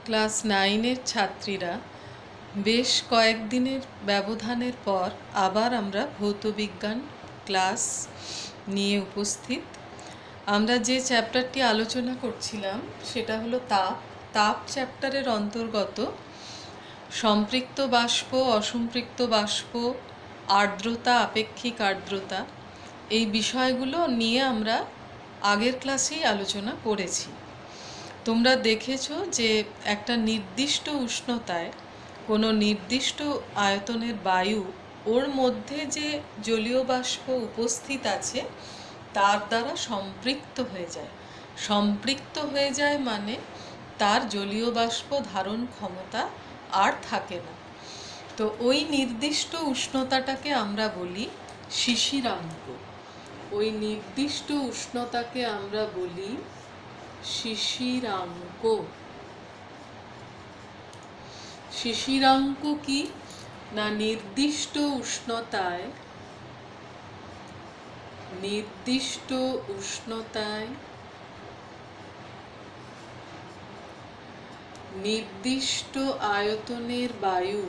Class 9-এর ছাত্রীরা বেশ কয়েকদিনের ব্যবধানের পর আবার আমরা ভৌতবিজ্ঞান ক্লাস নিয়ে উপস্থিত। আমরা যে চ্যাপ্টারটি আলোচনা করছিলাম সেটা হলো তাপ চ্যাপ্টারের অন্তর্গত সম্পৃক্ত বাষ্প, অসম্পৃক্ত বাষ্প, আর্দ্রতা, আপেক্ষিক আর্দ্রতা, এই বিষয়গুলো নিয়ে আমরা আগের ক্লাসেই আলোচনা করেছি। তোমরা দেখেছো যে একটা নির্দিষ্ট উষ্ণতায় কোনো নির্দিষ্ট আয়তনের বায়ু ওর মধ্যে যে জলীয় বাষ্প উপস্থিত আছে তার দ্বারা সম্পৃক্ত হয়ে যায়। সম্পৃক্ত হয়ে যায় মানে তার জলীয় বাষ্প ধারণ ক্ষমতা আর থাকে না। তো ওই নির্দিষ্ট উষ্ণতাটাকে আমরা বলি শিশিরাঙ্ক। ওই নির্দিষ্ট উষ্ণতাকে আমরা বলি শিশিরাঙ্ক। শিশিরাঙ্ক কি না, নির্দিষ্ট উষ্ণতায় নির্দিষ্ট আয়তনের বায়ু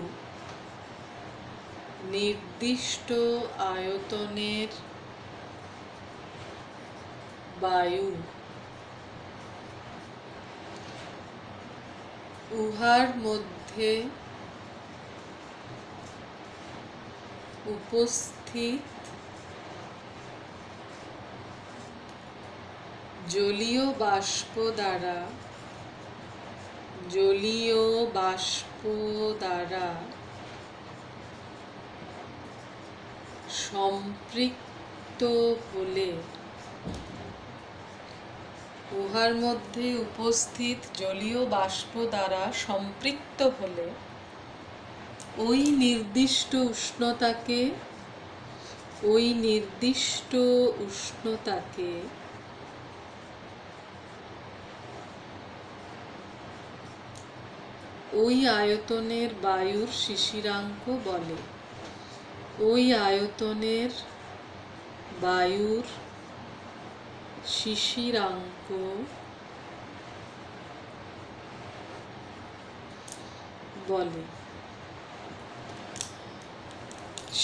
উহার মধ্যে উপস্থিত জলীয় বাষ্প দ্বারা সম্পৃক্ত হলে, উহার মধ্যে উপস্থিত জলীয় বাষ্প দ্বারা সম্পৃক্ত হলে ওই নির্দিষ্ট উষ্ণতাকে ওই আয়তনের বায়ুর শিশিরাঙ্ক বলে। ওই আয়তনের বায়ুর শিশিরাঙ্ক বলে।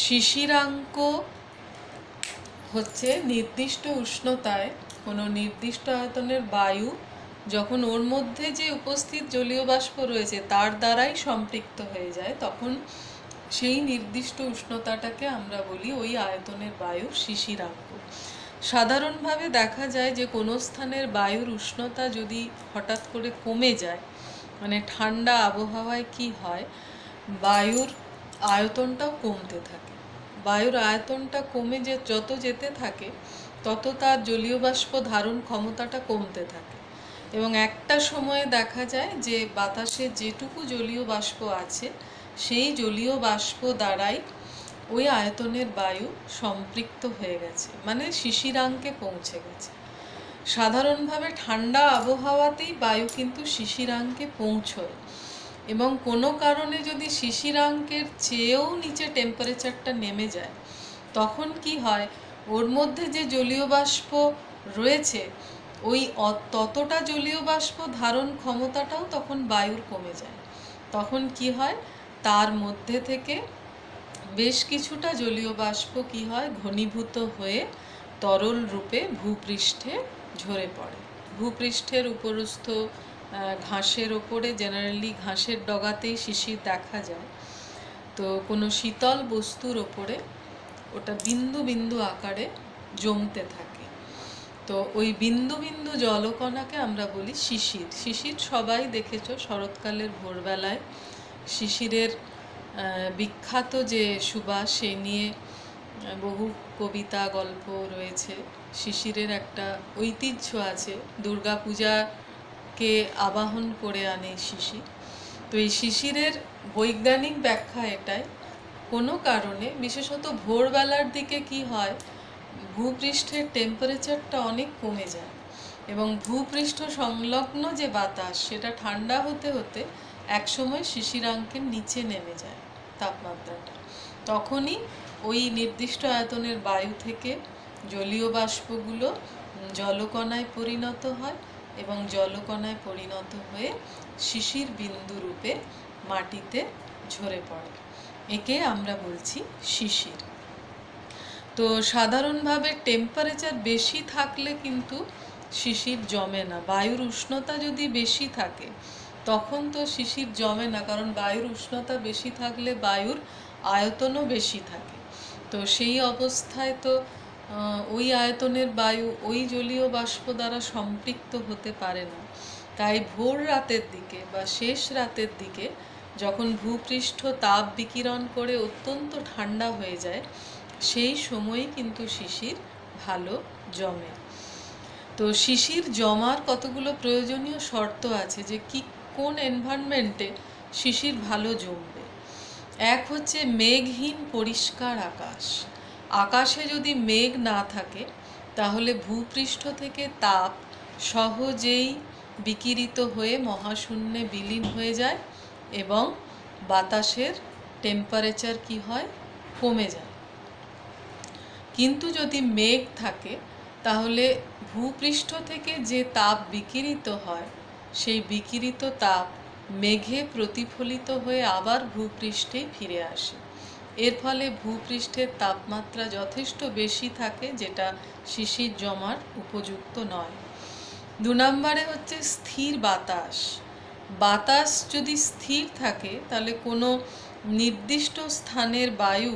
শিশিরাঙ্ক হচ্ছে নির্দিষ্ট উষ্ণতায় কোনো নির্দিষ্ট আয়তনের বায়ু যখন ওর মধ্যে যে উপস্থিত জলীয় বাষ্প রয়েছে তার দ্বারাই সম্পৃক্ত হয়ে যায়, তখন সেই নির্দিষ্ট উষ্ণতাটাকে আমরা বলি ওই আয়তনের বায়ুর শিশিরাঙ্ক। সাধারণভাবে দেখা যায় যে কোনো স্থানের বায়ুর উষ্ণতা যদি হঠাৎ করে কমে যায়, মানে ঠান্ডা আবহাওয়ায় কি হয়, বায়ুর আয়তনটাও কমতে থাকে। বায়ুর আয়তনটা কমে যত যেতে থাকে তত তার জলীয় বাষ্প ধারণ ক্ষমতাটা কমতে থাকে, এবং একটা সময়ে দেখা যায় যে বাতাসে যেটুকু জলীয় বাষ্প আছে সেই জলীয় বাষ্প দ্বারাই ওই আয়তনের বায়ু সম্পৃক্ত হয়ে গেছে, মানে শিশিরাঙ্কে পৌঁছে গেছে। সাধারণভাবে ঠান্ডা আবহাওয়াতেই বায়ু কিন্তু শিশিরাঙ্কে পৌঁছয়, এবং কোনো কারণে যদি শিশিরাঙ্কের চেয়েও নিচে টেম্পারেচারটা নেমে যায় তখন কি হয়, ওর মধ্যে যে জলীয় বাষ্প রয়েছে ওই ততটা জলীয় বাষ্প ধারণ ক্ষমতাটাও তখন বায়ুর কমে যায়। তখন কি হয়, তার মধ্যে থেকে বেশ কিছুটা জলীয় বাষ্প কি হয়, ঘনীভূত হয়ে তরল রূপে ভূপৃষ্ঠে ঝরে পড়ে। ভূপৃষ্ঠের উপরস্থ ঘাসের ওপরে, জেনারেলি ঘাসের ডগাতেই শিশির দেখা যায়, তো কোনো শীতল বস্তুর ওপরে ওটা বিন্দু বিন্দু আকারে জমতে থাকে। তো ওই বিন্দু বিন্দু জলকণাকে আমরা বলি শিশির। শিশির সবাই দেখেছো, শরৎকালের ভোরবেলায় শিশিরের বিখ্যাত যে সুবাস, সে নিয়ে বহু কবিতা গল্প রয়েছে। শিশিরের একটা ঐতিহ্য আছে, দুর্গাপূজাকে আবাহন করে আনে শিশির। তো এই শিশিরের বৈজ্ঞানিক ব্যাখ্যা এটাই, কোনো কারণে বিশেষত ভোরবেলার দিকে কি হয়, ভূপৃষ্ঠের টেম্পারেচারটা অনেক কমে যায় এবং ভূপৃষ্ঠ সংলগ্ন যে বাতাস সেটা ঠান্ডা হতে হতে একসময় শিশিরাঙ্কের নিচে নেমে যায় তাপমাত্রাটা। তখনই ওই নির্দিষ্ট আয়তনের বায়ু থেকে জলীয় বাষ্পগুলো জলকণায় পরিণত হয় এবং জলকণায় পরিণত হয়ে শিশির বিন্দু রূপে মাটিতে ঝরে পড়ে। একে আমরা বলছি শিশির। তো সাধারণভাবে টেম্পারেচার বেশি থাকলে কিন্তু শিশির জমে না। বায়ুর উষ্ণতা যদি বেশি থাকে তখন তো শিশির জমে না, কারণ বায়ুর উষ্ণতা বেশি থাকলে বায়ুর আয়তনও বেশি থাকে। তো সেই অবস্থায় তো ওই আয়তনের বায়ু ওই জলীয় বাষ্প দ্বারা সম্পৃক্ত হতে পারে না। তাই ভোর রাতের দিকে বা শেষ রাতের দিকে যখন ভূপৃষ্ঠ তাপ বিকিরণ করে অত্যন্ত ঠান্ডা হয়ে যায়, সেই সময়ই কিন্তু শিশির ভালো জমে। তো শিশির জমার কতগুলো প্রয়োজনীয় শর্ত আছে যে কোন এনভায়রনমেন্টে শিশির ভালো জমবে। এক হচ্ছে মেঘহীন পরিষ্কার আকাশ। আকাশে যদি মেঘ না থাকে তাহলে ভূপৃষ্ঠ থেকে তাপ সহজেই বিকিরিত হয়ে মহাশূন্যে বিলীন হয়ে যায় এবং বাতাসের টেম্পারেচার কি হয়, কমে যায়। কিন্তু যদি মেঘ থাকে তাহলে ভূপৃষ্ঠ থেকে যে তাপ বিকিরিত হয় সেই বিকিরিত তাপ মেঘে প্রতিফলিত হয়ে আবার ভূপৃষ্ঠেই ফিরে আসে। এর ফলে ভূপৃষ্ঠের তাপমাত্রা যথেষ্ট বেশি থাকে, যেটা শিশির জমার উপযুক্ত নয়। 2 নম্বরে হচ্ছে স্থির বাতাস। বাতাস যদি স্থির থাকে তাহলে কোনো নির্দিষ্ট স্থানের বায়ু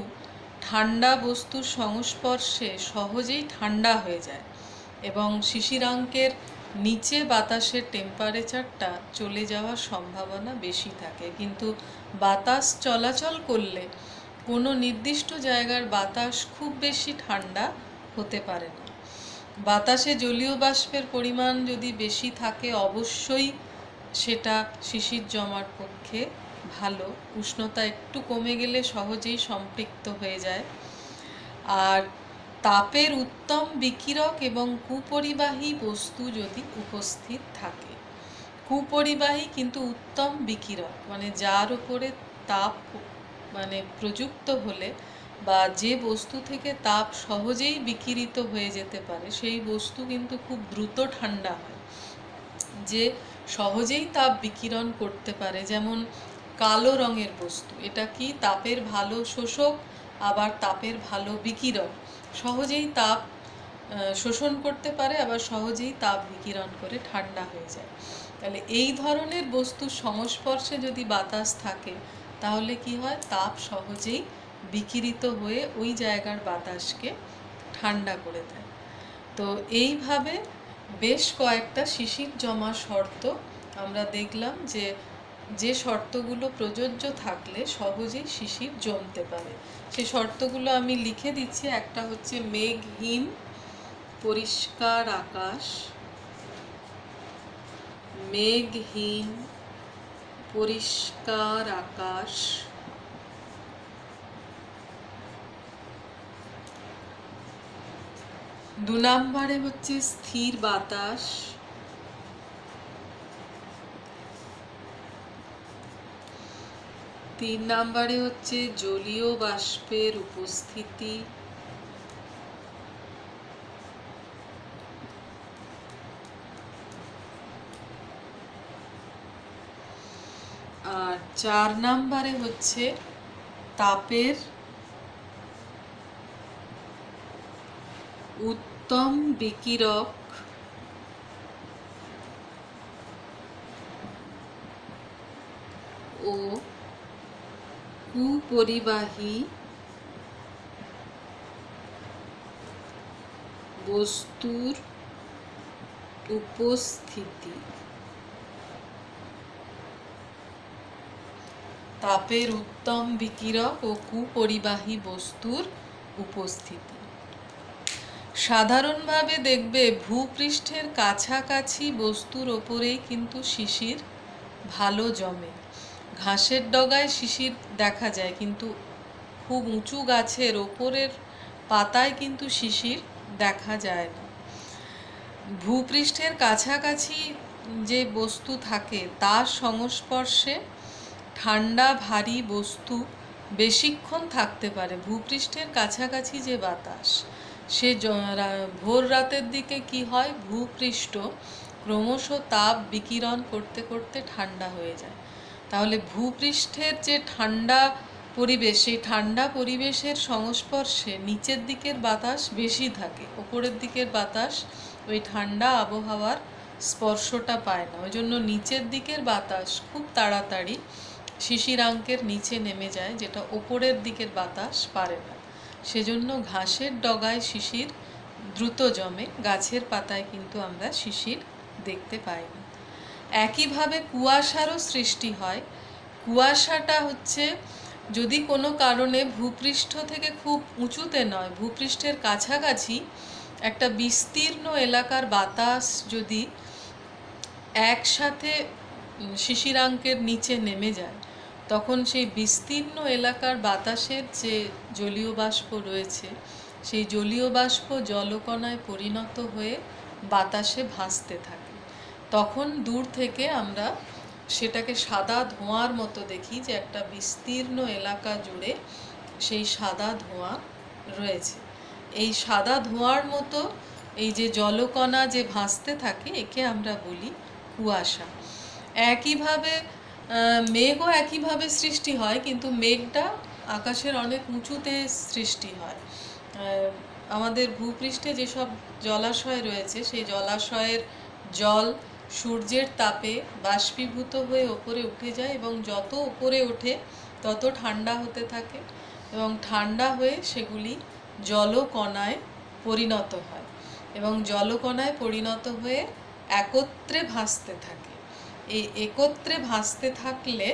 ঠান্ডা বস্তুর সংস্পর্শে সহজেই ঠান্ডা হয়ে যায় এবং শিশিরাঙ্কের নিচে বাতাসের টেম্পারেচারটা চলে যাওয়ার সম্ভাবনা বেশি থাকে। কিন্তু বাতাস চলাচল করলে কোনো নির্দিষ্ট জায়গার বাতাস খুব বেশি ঠান্ডা হতে পারে না। বাতাসে জলীয় বাষ্পের পরিমাণ যদি বেশি থাকে অবশ্যই সেটা শিশির জমার পক্ষে ভালো। উষ্ণতা একটু কমে গেলে সহজেই সম্পৃক্ত হয়ে যায়। আর তাপের উত্তম বিকিরক এবং কুপরিবাহী বস্তু যদি উপস্থিত থাকে। কুপরিবাহী কিন্তু উত্তম বিকিরক মানে যার উপরে তাপ প্রযুক্ত হলে বা যে বস্তু থেকে তাপ সহজেই বিকিরিত হয়ে যেতে পারে সেই বস্তু কিন্তু খুব দ্রুত ঠান্ডা হয়। যে সহজেই তাপ বিকিরণ করতে পারে, যেমন কালো রঙের বস্তু, এটা কি তাপের ভালো শোষক আবার তাপের ভালো বিকিরণ, সহজেই তাপ শোষণ করতে পারে আবার সহজেই তাপ বিকিরণ করে ঠান্ডা হয়ে যায়। তাহলে এই ধরনের বস্তুর সংস্পর্শে যদি বাতাস থাকে তাহলে কি হয়, তাপ সহজেই বিকিরিত হয়ে ওই জায়গার বাতাসকে ঠান্ডা করে দেয়। তো এইভাবে বেশ কয়েকটা শিশির জমা শর্ত আমরা দেখলাম যে শর্তগুলো প্রযোজ্য থাকলে সহজেই শিশির জমতে পারে। সেই শর্তগুলো আমি লিখে দিচ্ছি। একটা হচ্ছে মেঘহীন পরিষ্কার আকাশ, মেঘহীন পরিষ্কার আকাশ, 2 নম্বরে হচ্ছে স্থির বাতাস, 3 নম্বরে হচ্ছে জলীয় বাষ্পের উপস্থিতি, আর 4 নম্বরে হচ্ছে তাপের উত্তম বিকিরক ও কুপরিবাহী বস্তুর উপস্থিতি। তাপের উত্তম বিকিরক ও কুপরিবাহী বস্তুর উপস্থিতি। সাধারণভাবে দেখবে ভূপৃষ্ঠের কাছাকাছি বস্তুর ওপরেই কিন্তু শিশির ভালো জমে। ঘাসের ডগায় শিশির দেখা যায়, কিন্তু খুব উঁচু গাছের ওপরের পাতায় কিন্তু শিশির দেখা যায় না। ভূপৃষ্ঠের কাছাকাছি যে বস্তু থাকে তার সংস্পর্শে ঠান্ডা ভারী বস্তু বেশিক্ষণ থাকতে পারে। ভূপৃষ্ঠের কাছাকাছি যে বাতাস, সে ভোর রাতের দিকে কি হয়, ভূপৃষ্ঠ ক্রমশ তাপ বিকিরণ করতে করতে ঠান্ডা হয়ে যায়। তাহলে ভূপৃষ্ঠের যে ঠান্ডা পরিবেশ, সেই ঠান্ডা পরিবেশের সংস্পর্শে নিচের দিকের বাতাস বেশি থাকে, ওপরের দিকের বাতাস ওই ঠান্ডা আবহাওয়ার স্পর্শটা পায় না। ওই জন্য নিচের দিকের বাতাস খুব তাড়াতাড়ি শিশিরাঙ্কের নিচে নেমে যায়, যেটা ওপরের দিকের বাতাস পারে না। সেজন্য ঘাসের ডগায় শিশির দ্রুত জমে, গাছের পাতায় কিন্তু আমরা শিশির দেখতে পাই না। একইভাবে কুয়াশারও সৃষ্টি হয়। কুয়াশাটা হচ্ছে যদি কোনো কারণে ভূপৃষ্ঠ থেকে খুব উঁচুতে নয়, ভূপৃষ্ঠের কাছাকাছি একটা বিস্তীর্ণ এলাকার বাতাস যদি একসাথে শিশিরাঙ্কের নিচে নেমে যায়, তখন সেই বিস্তীর্ণ এলাকার বাতাসের যে জলীয় বাষ্প রয়েছে, সেই জলীয় বাষ্প জলকণায় পরিণত হয়ে বাতাসে ভাসতে থাকে। তখন দূর থেকে আমরা সেটাকে সাদা ধোঁয়ার মতো দেখি, যে একটা বিস্তীর্ণ এলাকা জুড়ে সেই সাদা ধোঁয়া রয়েছে। এই সাদা ধোঁয়ার মতো এই যে জলকণা যে ভাসতে থাকে, একে আমরা বলি কুয়াশা। একইভাবে মেঘও একইভাবে সৃষ্টি হয়, কিন্তু মেঘটা আকাশের অনেক উঁচুতে সৃষ্টি হয়। আমাদের ভূপৃষ্ঠে যেসব জলাশয় রয়েছে, সেই জলাশয়ের জল সূর্যের তাপে বাষ্পীভূত হয়ে ওপরে উঠে যায়, এবং যত ওপরে ওঠে তত ঠান্ডা হতে থাকে, এবং ঠান্ডা হয়ে সেগুলি জলকণায় পরিণত হয়, এবং জলকণায় পরিণত হয়ে একত্রে ভাসতে থাকে। এই একত্রে ভাসতে থাকলে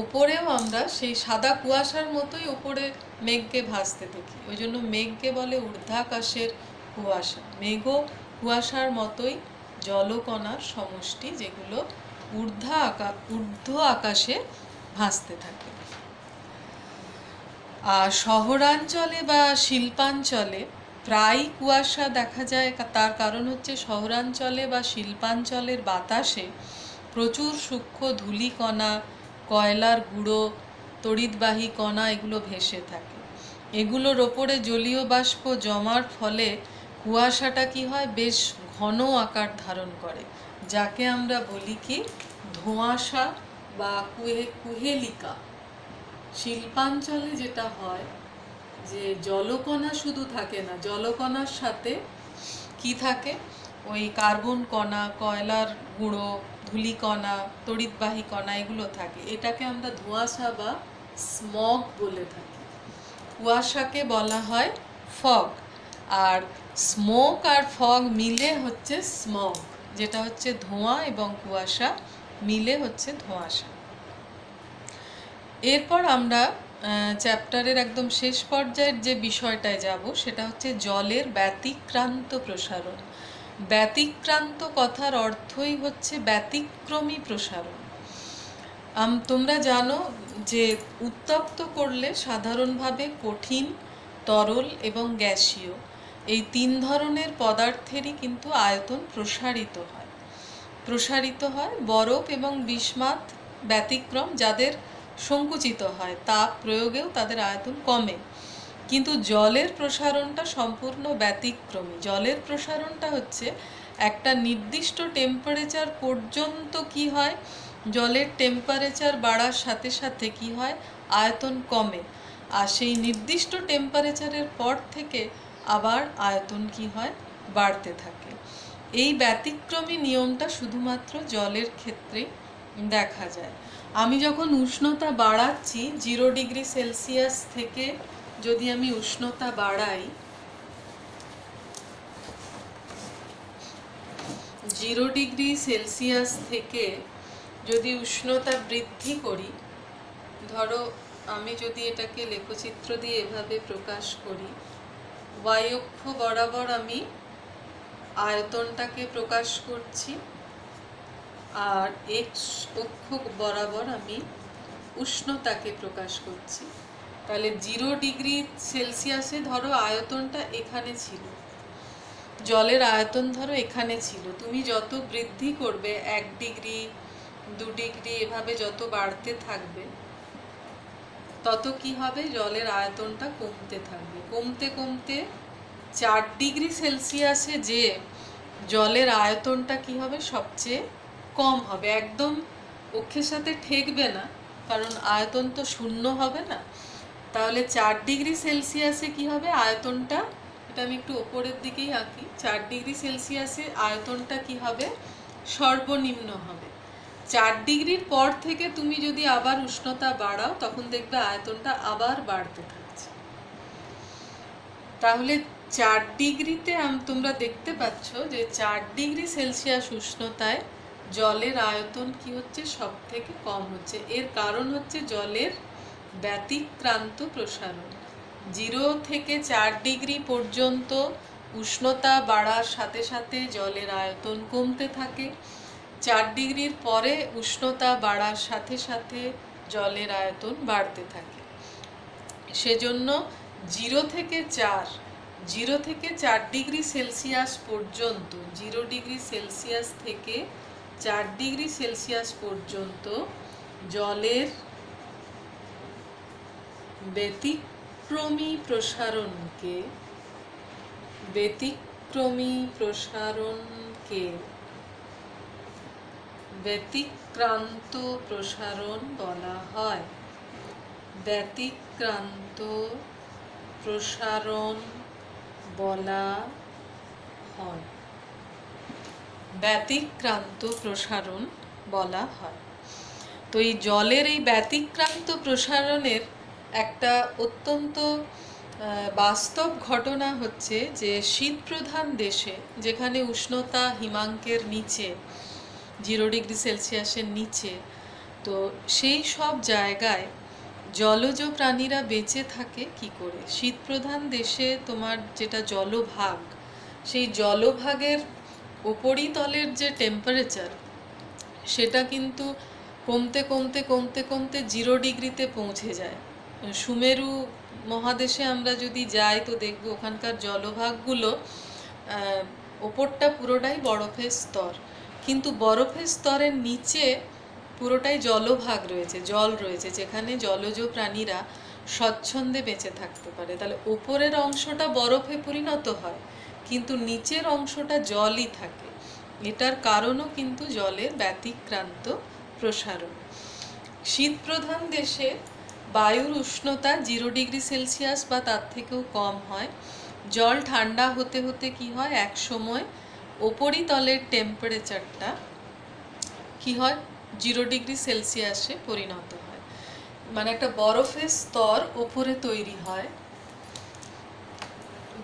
ওপরেও আমরা সেই সাদা কুয়াশার মতোই ওপরে মেঘকে ভাসতে দেখি। ওই জন্য মেঘকে বলে ঊর্ধ্বাকাশের কুয়াশা। মেঘও কুয়াশার মতোই জলকণার সমষ্টি, যেগুলো ঊর্ধ্ব আকাশে ভাসতে থাকে। আর শহরাঞ্চলে বা শিল্পাঞ্চলে প্রায় কুয়াশা দেখা যায়। তার কারণ হচ্ছে শহরাঞ্চলে বা শিল্পাঞ্চলের বাতাসে প্রচুর সূক্ষ্ম ধূলিকণা, কয়লার গুঁড়ো, তড়িৎবাহী কণা এগুলো ভেসে থাকে। এগুলোর ওপরে জলীয় বাষ্প জমার ফলে কুয়াশাটা কি হয়, বেশ ঘন আকার ধারণ করে, যাকে আমরা বলি কি ধোঁয়াশা বা কুহেলিকা। শিল্পাঞ্চলে যেটা হয়, যে জলকণা শুধু থাকে না, জলকণার সাথে কি থাকে, ওই কার্বন কণা, কয়লার গুঁড়ো, ধূলিকণা, তড়িৎবাহী কণা এগুলো থাকে। এটাকে আমরা ধোঁয়াশা বা স্মগ বলে থাকি। কুয়াশাকে বলা হয় ফগ, আর স্মোক আর ফগ মিলে হচ্ছে স্মগ, যেটা হচ্ছে ধোঁয়া, এবং কুয়াশা মিলে হচ্ছে ধোঁয়াশা। এরপর আমরা চ্যাপ্টারের একদম শেষ পর্যায়ের যে বিষয়টায় যাব, সেটা হচ্ছে জলের ব্যতিক্রান্ত প্রসারণ। ব্যতিক্রান্ত কথার অর্থই হচ্ছে ব্যতিক্রমী প্রসারণ। তোমরা জানো যে উত্তপ্ত করলে সাধারণভাবে কঠিন, তরল এবং গ্যাসীয় এই তিন ধরনের পদার্থেরই কিন্তু আয়তন প্রসারিত হয়। বরফ এবং বিস্মাত ব্যতিক্রম, যাদের সংকুচিত হয়, তাপ প্রয়োগেও তাদের আয়তন কমে। কিন্তু জলের প্রসারণটা সম্পূর্ণ ব্যতিক্রমী। জলের প্রসারণটা হচ্ছে একটা নির্দিষ্ট টেম্পারেচার পর্যন্ত কি হয়, জলের টেম্পারেচার বাড়ার সাথে সাথে কি হয়, আয়তন কমে, আর সেই নির্দিষ্ট টেম্পারেচারের পর থেকে আবার আয়তন কি হয়, বাড়তে থাকে। এই ব্যতিক্রমী নিয়মটা শুধুমাত্র জলের ক্ষেত্রেই দেখা যায়। আমি যখন উষ্ণতা বাড়াচ্ছি 0 ডিগ্রি সেলসিয়াস থেকে, যদি আমি উষ্ণতা বাড়াই 0 ডিগ্রি সেলসিয়াস থেকে যদি উষ্ণতা বৃদ্ধি করি, ধরো আমি যদি এটাকে লেখচিত্র দিয়ে এভাবে প্রকাশ করি, y অক্ষ বরাবর আমি আয়তনটাকে প্রকাশ করছি, আর x অক্ষ বরাবর আমি উষ্ণতাকে প্রকাশ করছি। তাহলে 0 ডিগ্রি সেলসিয়াসে ধরো আয়তনটা এখানে ছিল, জলের আয়তন ধরো এখানে ছিল। তুমি যত বৃদ্ধি করবে, 1 ডিগ্রি 2 ডিগ্রি এভাবে যত বাড়তে থাকবে, তত কি হবে, জলের আয়তনটা কমতে থাকবে। কমতে কমতে 4 ডিগ্রি সেলসিয়াসে যে জলের আয়তনটা কি হবে, সবচেয়ে কম হবে, একদম অক্ষের সাথে ঠেকবে না, কারণ আয়তন তো শূন্য হবে না। তাহলে 4°C কি হবে আয়তনটা, এটা আমি একটু ওপরের দিকেই আঁকি, 4°C আয়তনটা কি হবে, সর্বনিম্ন হবে। 4°র পর থেকে তুমি যদি আবার উষ্ণতা বাড়াও তখন দেখবে আয়তনটা আবার বাড়তে থাকছে। তাহলে 4°তে তোমরা দেখতে পাচ্ছ যে 4°C উষ্ণতায় জলের আয়তন কি হচ্ছে, সব থেকে কম হচ্ছে। এর কারণ হচ্ছে জলের ব্যতিক্রান্ত প্রসারণ। 0 থেকে 4° পর্যন্ত উষ্ণতা বাড়ার সাথে সাথে জলের আয়তন কমতে থাকে। 4°র পরে উষ্ণতা বাড়ার সাথে সাথে জলের আয়তন বাড়তে থাকে। সেজন্য 0 থেকে 4°C পর্যন্ত, 0°C থেকে 4°C পর্যন্ত জলের ব্যতিক্রমী প্রসারণকে ব্যতিক্রান্ত প্রসারণ বলা হয়। ব্যতিক্রান্ত প্রসারণ বলা হয়। ব্যতিক্রান্ত প্রসারণ বলা হয়। তো এই জলের এই ব্যতিক্রান্ত প্রসারণের একটা অত্যন্ত বাস্তব ঘটনা হচ্ছে যে শীতপ্রধান দেশে, যেখানে উষ্ণতা হিমাঙ্কের নিচে, 0°C নিচে, তো সেই সব জায়গায় জলজ প্রাণীরা বেঁচে থাকে কি করে? শীতপ্রধান দেশে তোমার যেটা জলভাগ, সেই জলভাগের উপরিতলের যে টেম্পারেচার, সেটা কিন্তু কমতে কমতে কমতে কমতে 0°তে পৌঁছে যায়। সুমেরু মহাদেশে আমরা যদি যাই তো দেখব ওখানকার জলভাগগুলো ওপরটা পুরোটাই বরফের স্তর, কিন্তু বরফের স্তরের নিচে পুরোটাই জলভাগ রয়েছে, জল রয়েছে, যেখানে জলজ প্রাণীরা স্বচ্ছন্দে বেঁচে থাকতে পারে। তাহলে ওপরের অংশটা বরফে পরিণত হয়, কিন্তু নিচের অংশটা জলই থাকে। এটার কারণও কিন্তু জলের ব্যতিক্রান্ত প্রসারণ। শীতপ্রধান দেশে বায়ুর উষ্ণতা 0°C বা তার থেকেও কম হয়। জল ঠান্ডা হতে হতে কি হয়, এক সময় উপরিতলের টেম্পারেচারটা কি হয়, 0°C পরিণত হয়। মানে একটা বরফের স্তর ওপরে তৈরি হয়।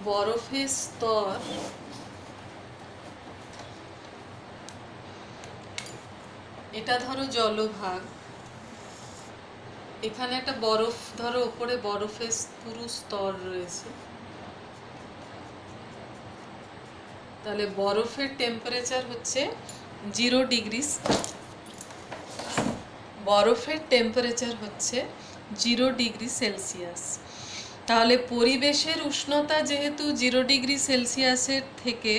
বরফের স্তর এটা ধরো জলভাগ, এখানে একটা বরফ ধরো উপরে বরফের পুরো স্তর রয়েছে। তাহলে বরফের টেম্পারেচার হচ্ছে 0°, বরফের টেম্পারেচার হচ্ছে 0°C। তাহলে পরিবেশের উষ্ণতা যেহেতু 0°C থেকে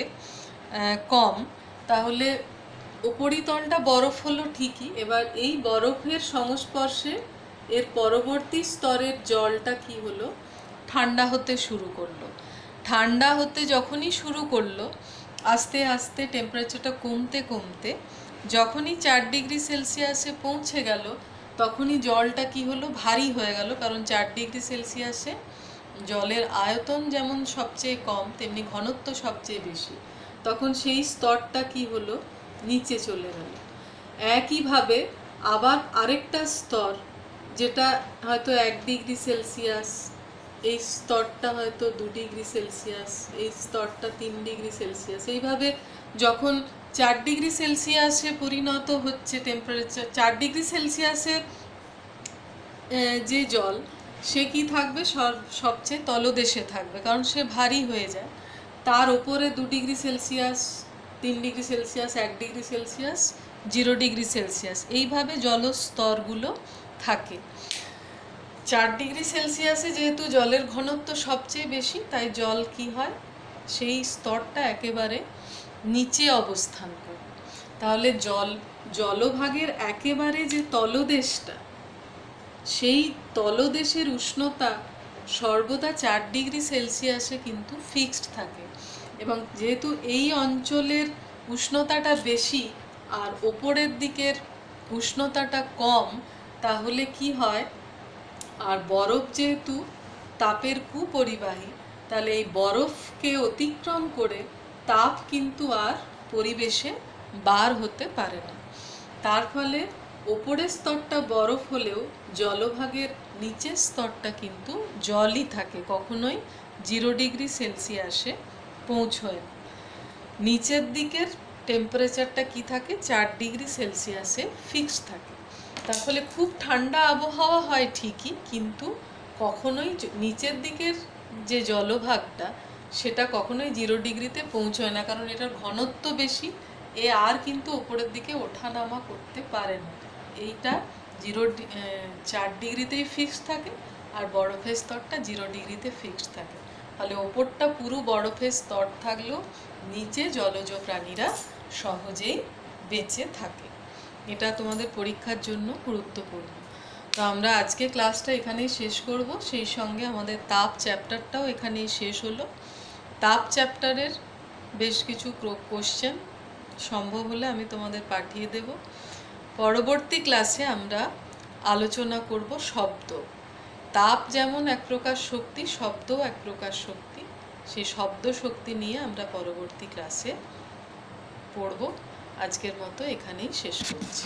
কম, তাহলে উপরিতলটা বরফ হলো ঠিকই। এবার এই বরফের সংস্পর্শে এর পরবর্তী স্তরের জলটা কি হলো, ঠান্ডা হতে শুরু করলো। ঠান্ডা হতে যখনই শুরু করলো, আস্তে আস্তে টেম্পারেচারটা কমতে কমতে যখনই 4°C পৌঁছে গেল, তখনই জলটা কি হলো, ভারী হয়ে গেল। কারণ 4°C জলের আয়তন যেমন সবচেয়ে কম, তেমনি ঘনত্ব সবচেয়ে বেশি। তখন সেই স্তরটা কি হলো, নিচে চলে গেল। একইভাবে আবার আরেকটা স্তর, যেটা হয়তো 1°C, এই স্তরটা হয়তো 2°C, এই স্তরটা 3°C, এইভাবে যখন 4°C পরিণত হচ্ছে টেম্পারেচার, 4°C যে জল, সে কি থাকবে, সবচেয়ে তলদেশে থাকবে, কারণ সে ভারী হয়ে যায়। তার ওপরে 2°C, 3°C, 1°C, 0°C, এইভাবে জলস্তরগুলো থাকে। 4°C যেহেতু জলের ঘনত্ব সবচেয়ে বেশি, তাই জল কি হয়, সেই স্তরটা একেবারে নিচে অবস্থান করে। তাহলে জলভাগের একেবারে যে তলদেশটা, সেই তলদেশের উষ্ণতা সর্বদা 4°C কিন্তু ফিক্সড থাকে। এবং যেহেতু এই অঞ্চলের উষ্ণতাটা বেশি আর ওপরের দিকের উষ্ণতাটা কম, তাহলে কি হয়, আর বরফ যেহেতু তাপের কুপরিবাহী, তাহলে এই বরফকে অতিক্রম করে তাপ কিন্তু আর পরিবেশে বার হতে পারে না। তার ফলে ওপরের স্তরটা বরফ হলেও জলভাগের নিচের স্তরটা কিন্তু জলই থাকে, কখনোই 0°C পৌঁছয় না। নিচের দিকের টেম্পারেচারটা কি থাকে, 4°C ফিক্সড থাকে। তার ফলে খুব ঠান্ডা আবহাওয়া হয় ঠিকই, কিন্তু কখনোই নিচের দিকের যে জলভাগটা সেটা কখনোই 0°তে পৌঁছয় না, কারণ এটার ঘনত্ব বেশি, এ আর কিন্তু ওপরের দিকে ওঠানামা করতে পারে না। এইটা 4°তেই ফিক্সড থাকে, আর বরফের স্তরটা 0°তে ফিক্সড থাকে। তাহলে ওপরটা পুরো বরফের স্তর থাকলেও নিচে জলজ প্রাণীরা সহজেই বেঁচে থাকে। এটা তোমাদের পরীক্ষার জন্য গুরুত্বপূর্ণ। তো আমরা আজকে ক্লাসটা এখানেই শেষ করব, সেই সঙ্গে আমাদের তাপ চ্যাপ্টারটাও এখানেই শেষ হলো। তাপ চ্যাপ্টারের বেশ কিছু কোশ্চেন সম্ভব হলে আমি তোমাদের পাঠিয়ে দেব। পরবর্তী ক্লাসে আমরা আলোচনা করব শব্দ। তাপ যেমন এক প্রকার শক্তি, শব্দও এক প্রকার শক্তি। সেই শব্দ শক্তি নিয়ে আমরা পরবর্তী ক্লাসে পড়ব। আজকের মতো এখানেই শেষ করছি।